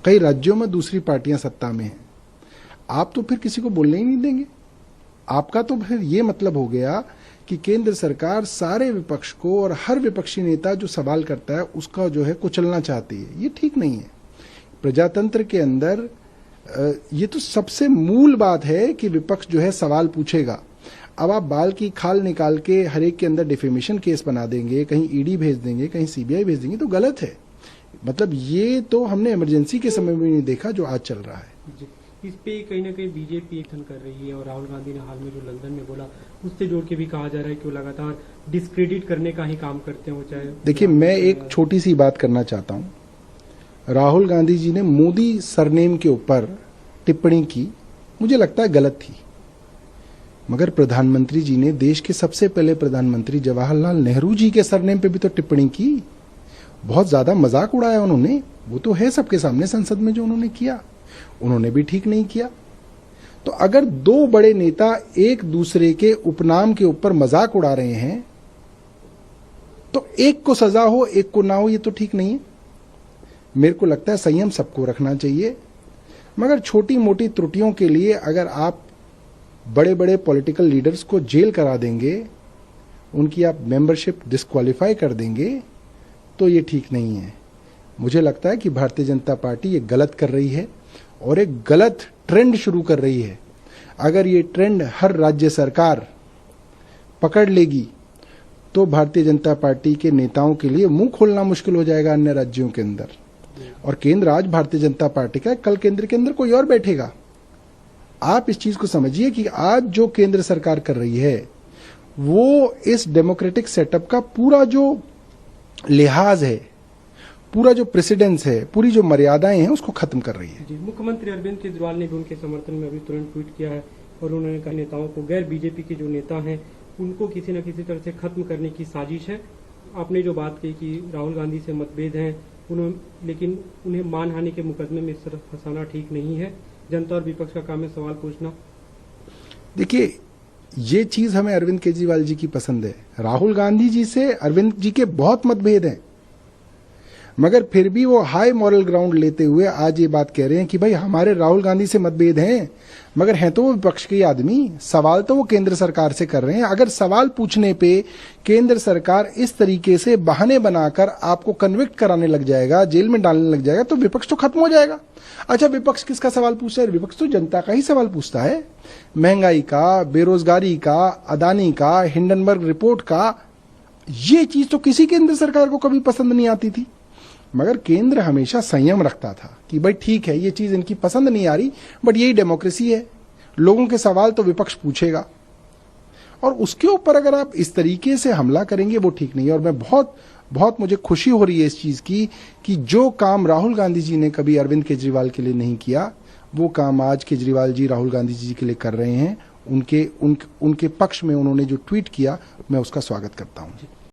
कई राज्यों में दूसरी पार्टियां सत्ता में हैं, आप तो फिर किसी को बोलने ही नहीं देंगे। आपका तो फिर ये मतलब हो गया कि केंद्र सरकार सारे विपक्ष को और हर विपक्षी नेता जो सवाल करता है उसका जो है कुचलना चाहती है। ये ठीक नहीं है। प्रजातंत्र के अंदर ये तो सबसे मूल बात है कि विपक्ष जो है सवाल पूछेगा। अब आप बाल की खाल निकाल के हर एक के अंदर डिफेमेशन केस बना देंगे, कहीं ईडी भेज देंगे, कहीं सीबीआई भेज देंगे, तो गलत है। मतलब ये तो हमने इमरजेंसी के समय में नहीं देखा जो आज चल रहा है। इस पे कहीं ना कहीं बीजेपी एक्शन कर रही है और राहुल गांधी ने हाल में जो लंदन में बोला उससे जोड़ के भी कहा जा रहा है कि वो लगातार डिस्क्रेडिट करने का ही काम करते हो। चाहे देखिए, मैं एक छोटी सी बात करना चाहता हूँ। राहुल गांधी जी ने मोदी सरनेम के ऊपर टिप्पणी की, मुझे लगता है गलत थी, मगर प्रधानमंत्री जी ने देश के सबसे पहले प्रधानमंत्री जवाहरलाल नेहरू जी के सरनेम पे भी तो टिप्पणी की। बहुत ज्यादा मजाक उड़ाया उन्होंने, वो तो है सबके सामने संसद में जो उन्होंने किया, उन्होंने भी ठीक नहीं किया। तो अगर दो बड़े नेता एक दूसरे के उपनाम के ऊपर मजाक उड़ा रहे हैं तो एक को सजा हो एक को ना हो, ये तो ठीक नहीं है। मेरे को लगता है संयम सबको रखना चाहिए, मगर छोटी मोटी त्रुटियों के लिए अगर आप बड़े बड़े पॉलिटिकल लीडर्स को जेल करा देंगे, उनकी आप मेंबरशिप डिस्क्वालीफाई कर देंगे, तो ये ठीक नहीं है। मुझे लगता है कि भारतीय जनता पार्टी ये गलत कर रही है और एक गलत ट्रेंड शुरू कर रही है। अगर ये ट्रेंड हर राज्य सरकार पकड़ लेगी तो भारतीय जनता पार्टी के नेताओं के लिए मुंह खोलना मुश्किल हो जाएगा अन्य राज्यों के अंदर। और केंद्र आज भारतीय जनता पार्टी का है, कल केंद्र के अंदर कोई और बैठेगा। आप इस चीज को समझिए कि आज जो केंद्र सरकार कर रही है वो इस डेमोक्रेटिक सेटअप का पूरा जो लिहाज है, पूरा जो प्रेसिडेंस है, पूरी जो मर्यादाएं हैं उसको खत्म कर रही है। मुख्यमंत्री अरविंद केजरीवाल ने भी उनके समर्थन में अभी तुरंत ट्वीट किया है और उन्होंने कहा नेताओं को, गैर बीजेपी के जो नेता हैं उनको किसी न किसी तरह से खत्म करने की साजिश है। आपने जो बात कही कि राहुल गांधी से मतभेद हैं, लेकिन उन्हें मानहानि के मुकदमे में इस तरह फंसाना ठीक नहीं है। जनता और विपक्ष का काम है सवाल पूछना। देखिए, ये चीज हमें अरविंद केजरीवाल जी की पसंद है। राहुल गांधी जी से अरविंद जी के बहुत मतभेद हैं, मगर फिर भी वो हाई मॉरल ग्राउंड लेते हुए आज ये बात कह रहे हैं कि भाई हमारे राहुल गांधी से मतभेद हैं, मगर हैं तो वो विपक्ष के आदमी, सवाल तो वो केंद्र सरकार से कर रहे हैं। अगर सवाल पूछने पे केंद्र सरकार इस तरीके से बहाने बनाकर आपको कन्विक्ट कराने लग जाएगा, जेल में डालने लग जाएगा, तो विपक्ष तो खत्म हो जाएगा। अच्छा, विपक्ष किसका सवाल पूछता है? विपक्ष तो जनता का ही सवाल पूछता है, महंगाई का, बेरोजगारी का, अदानी का, हिंडनबर्ग रिपोर्ट का। ये चीज तो किसी केंद्र सरकार को कभी पसंद नहीं आती थी, मगर केंद्र हमेशा संयम रखता था कि भाई ठीक है, ये चीज इनकी पसंद नहीं आ रही, बट यही डेमोक्रेसी है, लोगों के सवाल तो विपक्ष पूछेगा। और उसके ऊपर अगर आप इस तरीके से हमला करेंगे वो ठीक नहीं है। और मैं बहुत मुझे खुशी हो रही है इस चीज की कि जो काम राहुल गांधी जी ने कभी अरविंद केजरीवाल के लिए नहीं किया, वो काम आज केजरीवाल जी राहुल गांधी जी के लिए कर रहे हैं। उनके पक्ष में उन्होंने जो ट्वीट किया, मैं उसका स्वागत करता हूं।